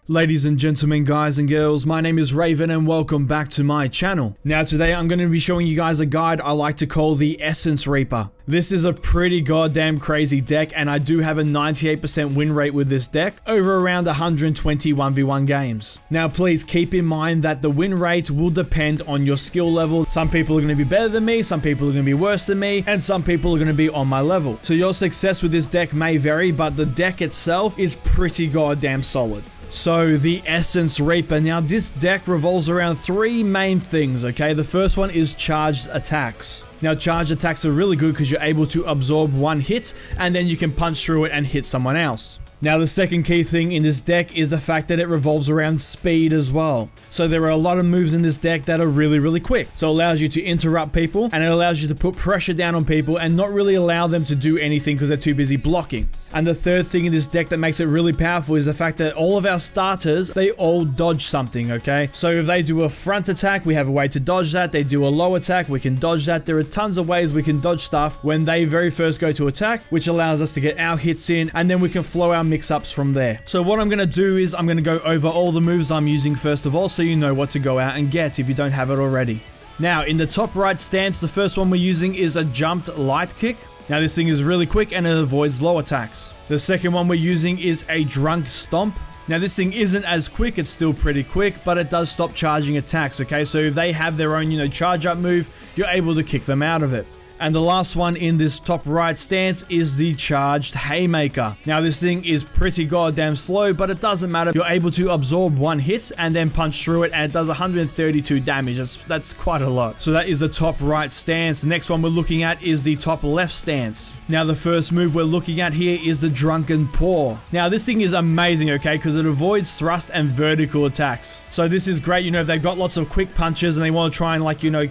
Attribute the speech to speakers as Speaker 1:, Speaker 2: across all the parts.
Speaker 1: Ladies and gentlemen, guys and girls, my name is Raven and welcome back to my channel. Now today I'm going to be showing you guys a guide I like to call the Essence Reaper. This is a pretty goddamn crazy deck and I do have a 98% win rate with this deck over around 120 1v1 games. Now please keep in mind that the win rate will depend on your skill level. Some people are going to be better than me, some people are going to be worse than me, and some people are going to be on my level. So your success with this deck may vary, but the deck itself is pretty goddamn solid. So the Essence Reaper. Now this deck revolves around three main things, okay? The first one is charged attacks. Now charged attacks are really good because you're able to absorb one hit and then you can punch through it and hit someone else. Now the second key thing in this deck is the fact that it revolves around speed as well. So there are a lot of moves in this deck that are really quick. So it allows you to interrupt people and it allows you to put pressure down on people and not really allow them to do anything because they're too busy blocking. And the third thing in this deck that makes it really powerful is the fact that all of our starters, they all dodge something, okay? So if they do a front attack, we have a way to dodge that. They do a low attack, we can dodge that. There are tons of ways we can dodge stuff when they very first go to attack, which allows us to get our hits in and then we can flow our mix-ups from there. So what I'm going to do is I'm going to go over all the moves I'm using first of all so you know what to go out and get if you don't have it already. Now in the top right stance, the first one we're using is a jumped light kick. Now this thing is really quick and it avoids low attacks. The second one we're using is a drunk stomp. Now this thing isn't as quick, it's still pretty quick, but it does stop charging attacks, okay? So if they have their own, charge up move, you're able to kick them out of it. And the last one in this top right stance is the charged haymaker. Now this thing is pretty goddamn slow, but it doesn't matter. You're able to absorb one hit and then punch through it and it does 132 damage. That's quite a lot. So that is the top right stance. The next one we're looking at is the top left stance. Now the first move we're looking at here is the drunken paw. Now this thing is amazing, okay, because it avoids thrust and vertical attacks. So this is great, if they've got lots of quick punches and they want to try and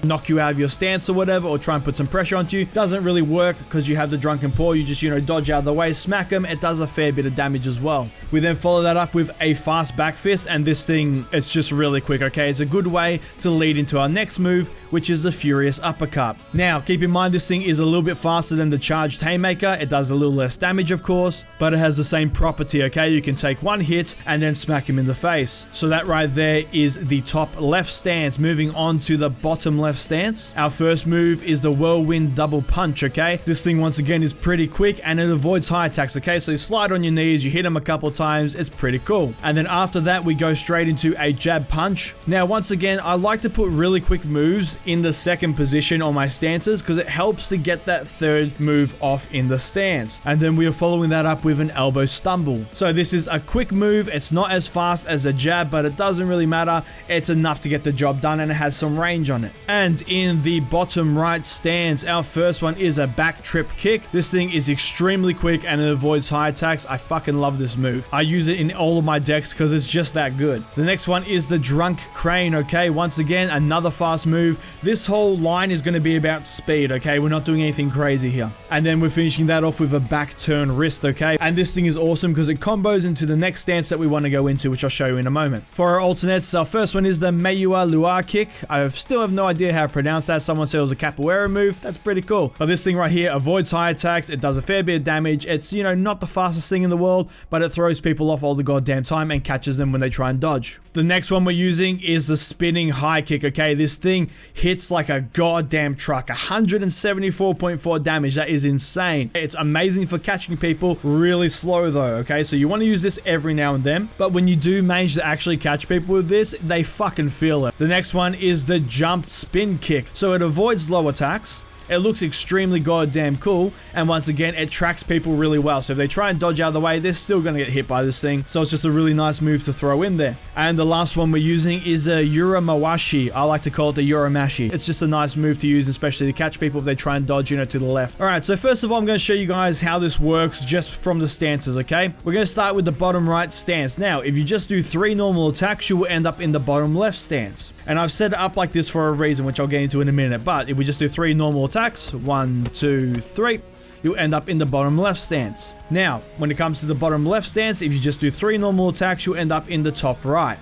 Speaker 1: knock you out of your stance or whatever, or try and put some pressure on you. Doesn't really work because you have the drunken paw. You just dodge out of the way, smack them. It does a fair bit of damage as well. We then follow that up with a fast back fist, and this thing, it's just really quick, okay? It's a good way to lead into our next move, which is the furious uppercut. Now keep in mind this thing is a little bit faster than the charged haymaker. It does a little less damage of course, but it has the same property, okay? You can take one hit and then smack him in the face. So that right there is the top left stance. Moving on to the bottom left stance, our first move is the whirlwind double punch, okay? This thing once again is pretty quick and it avoids high attacks, okay? So you slide on your knees, you hit them a couple times, it's pretty cool. And then after that we go straight into a jab punch. Now once again, I like to put really quick moves in the second position on my stances because it helps to get that third move off in the stance. And then we are following that up with an elbow stumble. So this is a quick move. It's not as fast as the jab, but it doesn't really matter. It's enough to get the job done and it has some range on it. And in the bottom right stance, our first one is a back trip kick. This thing is extremely quick and it avoids high attacks. I fucking love this move. I use it in all of my decks because it's just that good. The next one is the drunk crane, okay? Once again, another fast move. This whole line is going to be about speed, okay? We're not doing anything crazy here. And then we're finishing that off with a back turn wrist, okay? And this thing is awesome because it combos into the next stance that we want to go into, which I'll show you in a moment. For our alternates, our first one is the Meua Lua kick. I still have no idea how to pronounce that. Someone said it was a capoeira move. That's pretty cool. But this thing right here avoids high attacks. It does a fair bit of damage. It's, not the fastest thing in the world, but it throws people off all the goddamn time and catches them when they try and dodge. The next one we're using is the spinning high kick, okay? This thing hits like a goddamn truck. 174.4 damage. That is insane. It's amazing for catching people really slow though, okay? So you want to use this every now and then, but when you do manage to actually catch people with this, they fucking feel it. The next one is the jumped spin kick. So it avoids low attacks. It looks extremely goddamn cool, and once again, it tracks people really well. So if they try and dodge out of the way, they're still going to get hit by this thing. So it's just a really nice move to throw in there. And the last one we're using is a Gyro Mawashi. I like to call it the Gyro Mawashi. It's just a nice move to use, especially to catch people if they try and dodge, to the left. Alright, so first of all, I'm going to show you guys how this works just from the stances, okay? We're going to start with the bottom right stance. Now, if you just do 3 normal attacks, you will end up in the bottom left stance. And I've set it up like this for a reason, which I'll get into in a minute. But if we just do 3 normal attacks, 1, 2, 3, you'll end up in the bottom left stance. Now, when it comes to the bottom left stance, if you just do 3 normal attacks, you'll end up in the top right.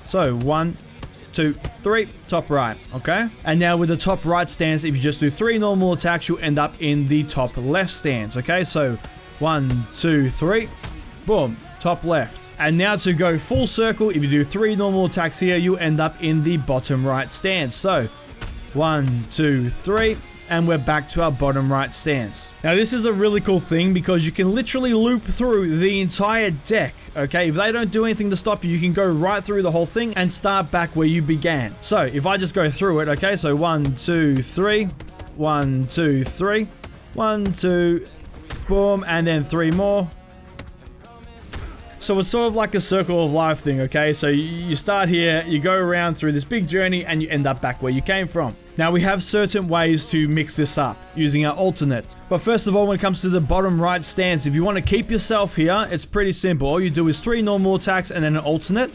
Speaker 1: So 1, 2, 3, top right, okay? And now with the top right stance, if you just do 3 normal attacks, you'll end up in the top left stance, okay? So 1, 2, 3, boom, top left. And now to go full circle, if you do 3 normal attacks here, you end up in the bottom right stance. So 1, 2, 3. And we're back to our bottom right stance. Now this is a really cool thing because you can literally loop through the entire deck, okay? If they don't do anything to stop you, you can go right through the whole thing and start back where you began. So if I just go through it, okay? So 1, 2, 3, 1, 2, 3, 1, 2, boom, and then 3 more. So it's sort of like a circle of life thing, okay? So you start here, you go around through this big journey, and you end up back where you came from. Now we have certain ways to mix this up using our alternates. But first of all, when it comes to the bottom right stance, if you want to keep yourself here, it's pretty simple. All you do is 3 normal attacks and then an alternate.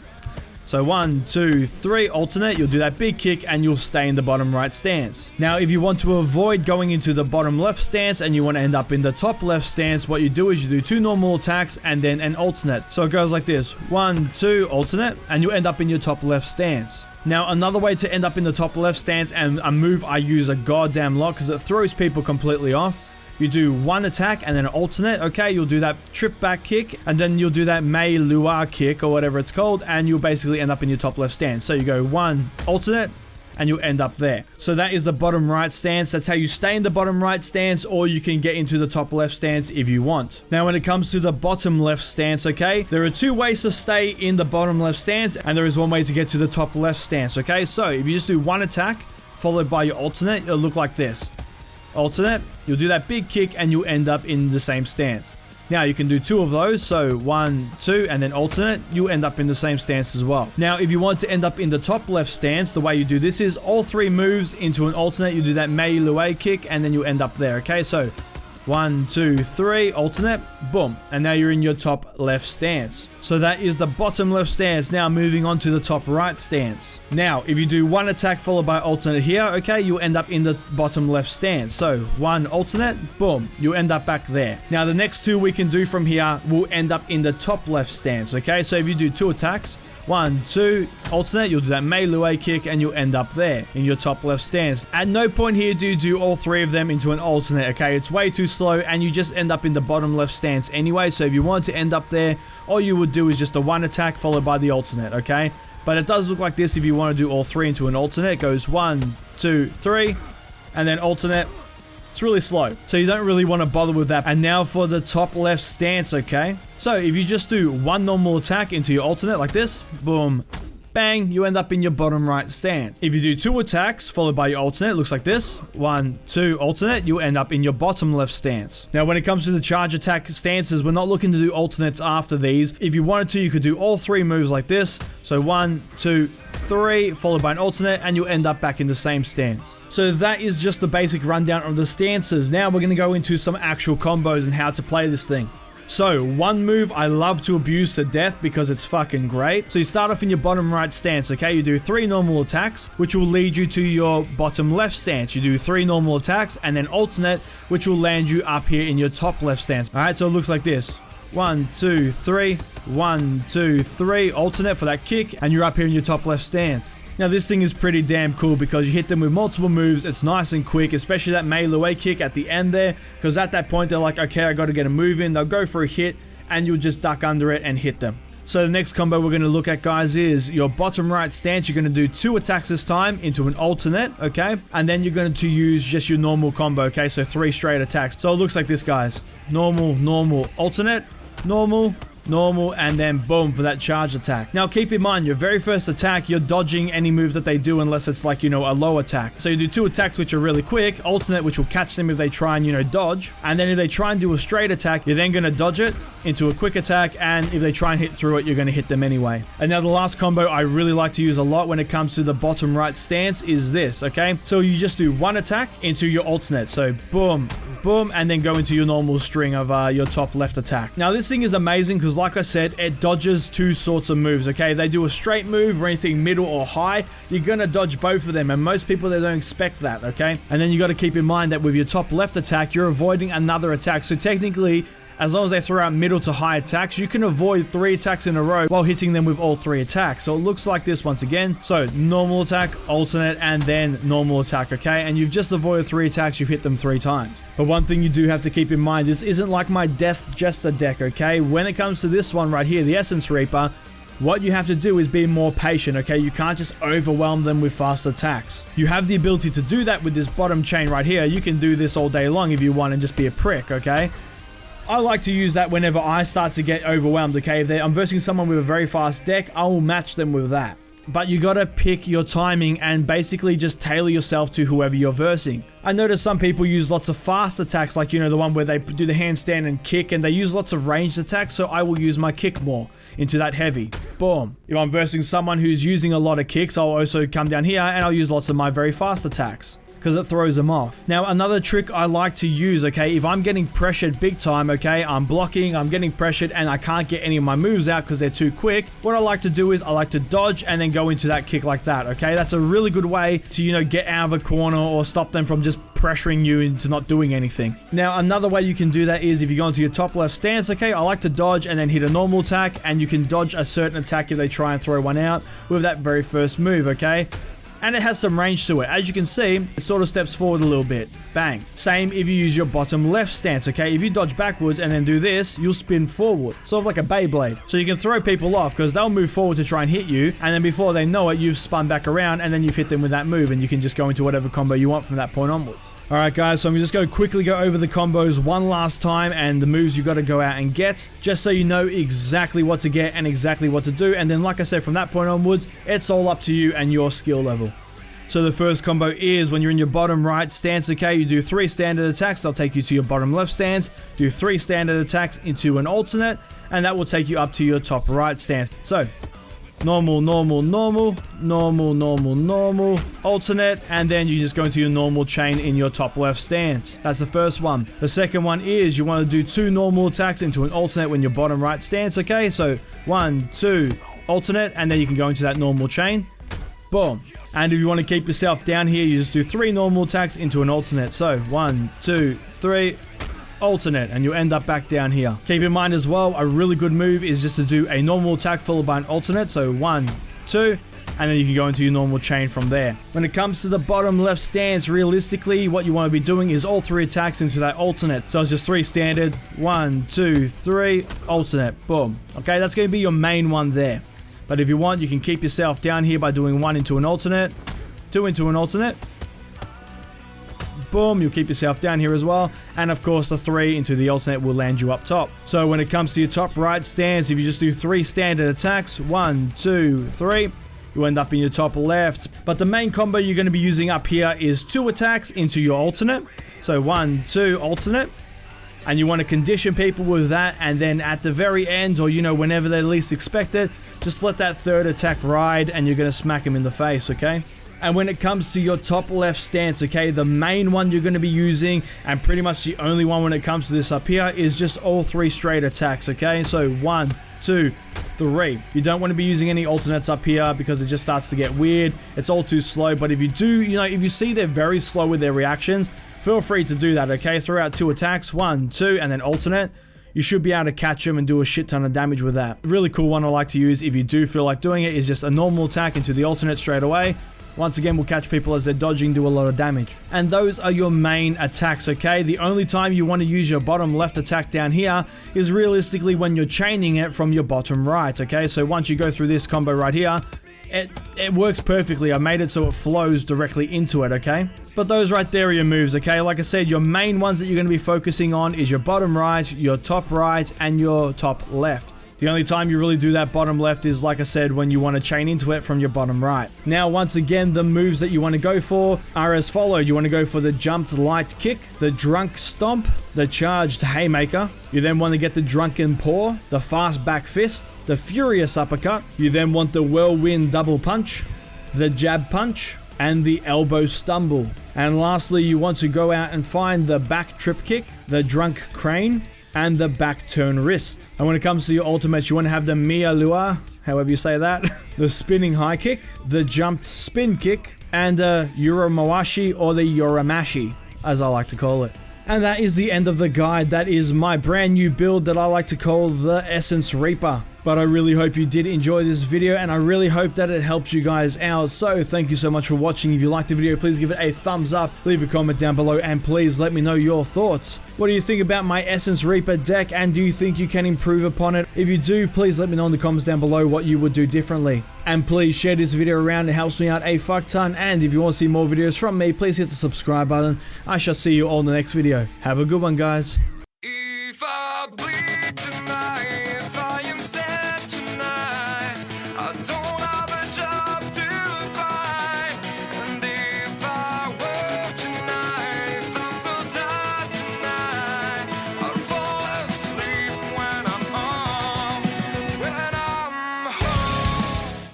Speaker 1: So 1, 2, 3, alternate, you'll do that big kick and you'll stay in the bottom right stance. Now, if you want to avoid going into the bottom left stance and you want to end up in the top left stance, what you do is you do 2 normal attacks and then an alternate. So it goes like this, 1, 2, alternate, and you end up in your top left stance. Now, another way to end up in the top left stance, and a move I use a goddamn lot because it throws people completely off. You do 1 attack and then an alternate, okay? You'll do that trip back kick, and then you'll do that Mei Lua kick, or whatever it's called, and you'll basically end up in your top left stance. So you go 1 alternate, and you'll end up there. So that is the bottom right stance. That's how you stay in the bottom right stance, or you can get into the top left stance if you want. Now, when it comes to the bottom left stance, okay, there are 2 ways to stay in the bottom left stance, and there is 1 way to get to the top left stance, okay? So if you just do 1 attack, followed by your alternate, it'll look like this. Alternate, you'll do that big kick, and you'll end up in the same stance. Now, you can do 2 of those, so 1, 2, and then alternate, you end up in the same stance as well. Now, if you want to end up in the top left stance, the way you do this is all 3 moves into an alternate, you do that Mei Lua kick, and then you end up there, okay? So 1, 2, 3, alternate, boom, and now you're in your top left stance. So that is the bottom left stance. Now moving on to the top right stance. Now, if you do 1 attack followed by alternate here, okay, you'll end up in the bottom left stance. So 1 alternate, boom, you end up back there. Now the next 2 we can do from here will end up in the top left stance, okay? So if you do 2 attacks, 1, 2, alternate, you'll do that Mei Lua kick, and you'll end up there in your top left stance. At no point here do you do all 3 of them into an alternate, okay? It's way too slow, and you just end up in the bottom left stance anyway. So if you want to end up there, all you would do is just a 1 attack followed by the alternate, okay? But it does look like this if you want to do all 3 into an alternate. It goes 1, 2, 3, and then alternate. It's really slow, so you don't really want to bother with that. And now for the top left stance, okay? So if you just do 1 normal attack into your alternate like this, boom, bang, you end up in your bottom right stance. If you do 2 attacks followed by your alternate, it looks like this, 1, 2, alternate, you end up in your bottom left stance. Now when it comes to the charge attack stances, we're not looking to do alternates after these. If you wanted to, you could do all 3 moves like this. So 1, 2, 3, followed by an alternate, and you'll end up back in the same stance. So that is just the basic rundown of the stances. Now we're going to go into some actual combos and how to play this thing. So, 1 move I love to abuse to death because it's fucking great. So you start off in your bottom right stance, okay? You do 3 normal attacks, which will lead you to your bottom left stance. You do 3 normal attacks and then alternate, which will land you up here in your top left stance. Alright, so it looks like this. 1, 2, 3, 1, 2, 3, alternate for that kick, and you're up here in your top left stance. Now this thing is pretty damn cool because you hit them with multiple moves. It's nice and quick, especially that Mei Lua kick at the end there, because at that point they're like, okay, I got to get a move in. They'll go for a hit and you'll just duck under it and hit them. So the next combo we're going to look at, guys, is your bottom right stance. You're going to do 2 attacks this time into an alternate, okay? And then you're going to use just your normal combo, okay? So 3 straight attacks. So it looks like this, guys. Normal, normal, alternate, normal, normal, and then boom for that charge attack. Now keep in mind, your very first attack, you're dodging any move that they do unless it's like, you know, a low attack. So you do 2 attacks which are really quick, alternate which will catch them if they try and, you know, dodge, and then if they try and do a straight attack, you're then going to dodge it into a quick attack, and if they try and hit through it, you're going to hit them anyway. And now the last combo I really like to use a lot when it comes to the bottom right stance is this, okay? So you just do 1 attack into your alternate, so boom, boom, and then go into your normal string of your top left attack. Now this thing is amazing because, like I said, it dodges 2 sorts of moves, okay? If they do a straight move or anything middle or high, you're gonna dodge both of them, and most people, they don't expect that, okay? And then you got to keep in mind that with your top left attack, you're avoiding another attack, so technically As long as they throw out middle to high attacks, you can avoid 3 attacks in a row while hitting them with all 3 attacks. So it looks like this once again. So normal attack, alternate, and then normal attack, okay? And you've just avoided 3 attacks, you've hit them 3 times. But one thing you do have to keep in mind, this isn't like my Death Jester deck, okay? When it comes to this one right here, the Essence Reaper, what you have to do is be more patient, okay? You can't just overwhelm them with fast attacks. You have the ability to do that with this bottom chain right here. You can do this all day long if you want and just be a prick, okay? I like to use that whenever I start to get overwhelmed, okay? If I'm versing someone with a very fast deck, I will match them with that. But you gotta pick your timing and basically just tailor yourself to whoever you're versing. I notice some people use lots of fast attacks, like, you know, the one where they do the handstand and kick, and they use lots of ranged attacks, so I will use my kick more into that heavy. Boom. If I'm versing someone who's using a lot of kicks, I'll also come down here and I'll use lots of my very fast attacks, because it throws them off. Now, another trick I like to use, okay, if I'm getting pressured big time, okay, I'm blocking, I'm getting pressured, and I can't get any of my moves out because they're too quick, what I like to do is I like to dodge and then go into that kick like that, okay? That's a really good way to, you know, get out of a corner or stop them from just pressuring you into not doing anything. Now, another way you can do that is if you go into your top left stance, okay, I like to dodge and then hit a normal attack, and you can dodge a certain attack if they try and throw one out with that very first move, okay? And it has some range to it. As you can see, it sort of steps forward a little bit. Bang. Same if you use your bottom left stance, okay? If you dodge backwards and then do this, you'll spin forward. Sort of like a Beyblade. So you can throw people off because they'll move forward to try and hit you, and then before they know it, you've spun back around and then you've hit them with that move, and you can just go into whatever combo you want from that point onwards. Alright guys, so I'm just going to quickly go over the combos one last time and the moves you got to go out and get, just so you know exactly what to get and exactly what to do. And then, like I said, from that point onwards, it's all up to you and your skill level. So the first combo is when you're in your bottom right stance, okay, you do 3 standard attacks, they'll take you to your bottom left stance, do 3 standard attacks into an alternate, and that will take you up to your top right stance. So, normal, normal, normal, normal, normal, normal, alternate, and then you just go into your normal chain in your top left stance. That's the first one. The second one is you want to do 2 normal attacks into an alternate when your bottom right stance, okay? So 1, 2, alternate, and then you can go into that normal chain. Boom. And if you want to keep yourself down here, you just do 3 normal attacks into an alternate. So 1, 2, 3, alternate, and you end up back down here. Keep in mind as well, a really good move is just to do a normal attack followed by an alternate. So 1, 2, and then you can go into your normal chain from there. When it comes to the bottom left stance, realistically, what you want to be doing is all 3 attacks into that alternate. So it's just 3 standard, 1, 2, 3, alternate, boom. Okay, that's going to be your main one there. But if you want, you can keep yourself down here by doing 1 into an alternate, 2 into an alternate. Boom, you'll keep yourself down here as well. And of course, the 3 into the alternate will land you up top. So when it comes to your top right stance, if you just do 3 standard attacks, 1, 2, 3, you end up in your top left. But the main combo you're going to be using up here is 2 attacks into your alternate. So 1, 2, alternate. And you want to condition people with that, and then at the very end, or, you know, whenever they least expect it, just let that 3rd attack ride and you're going to smack them in the face, okay? And when it comes to your top left stance, okay, the main one you're going to be using, and pretty much the only one when it comes to this up here, is just all 3 straight attacks, okay? So 1, 2, 3. You don't want to be using any alternates up here because it just starts to get weird. It's all too slow, but if you do, you know, if you see they're very slow with their reactions, feel free to do that, okay? Throw out 2 attacks, 1, 2, and then alternate. You should be able to catch them and do a shit ton of damage with that. A really cool one I like to use if you do feel like doing it is just a normal attack into the alternate straight away. Once again, we'll catch people as they're dodging, do a lot of damage. And those are your main attacks, okay? The only time you want to use your bottom left attack down here is realistically when you're chaining it from your bottom right, okay? So once you go through this combo right here, it works perfectly. I made it so it flows directly into it, okay? But those right there are your moves, okay? Like I said, your main ones that you're going to be focusing on is your bottom right, your top right, and your top left. The only time you really do that bottom left is, like I said, when you want to chain into it from your bottom right. Now, once again, the moves that you want to go for are as followed. You want to go for the jumped light kick, the drunk stomp, the charged haymaker. You then want to get the drunken paw, the fast back fist, the furious uppercut. You then want the whirlwind double punch, the jab punch, and the elbow stumble. And lastly, you want to go out and find the back trip kick, the drunk crane, and the back turn wrist. And when it comes to your ultimates, you want to have the Mia Lua, however you say that, the spinning high kick, the jumped spin kick, and Gyro Mawashi, or the Yoramashi, as I like to call it. And that is the end of the guide. That is my brand new build that I like to call the Essence Reaper. But I really hope you did enjoy this video, and I really hope that it helps you guys out. So thank you so much for watching. If you liked the video, please give it a thumbs up, leave a comment down below, and please let me know your thoughts. What do you think about my Essence Reaper deck, and do you think you can improve upon it? If you do, please let me know in the comments down below what you would do differently. And please share this video around, it helps me out a fuck ton. And if you want to see more videos from me, please hit the subscribe button. I shall see you all in the next video. Have a good one, guys.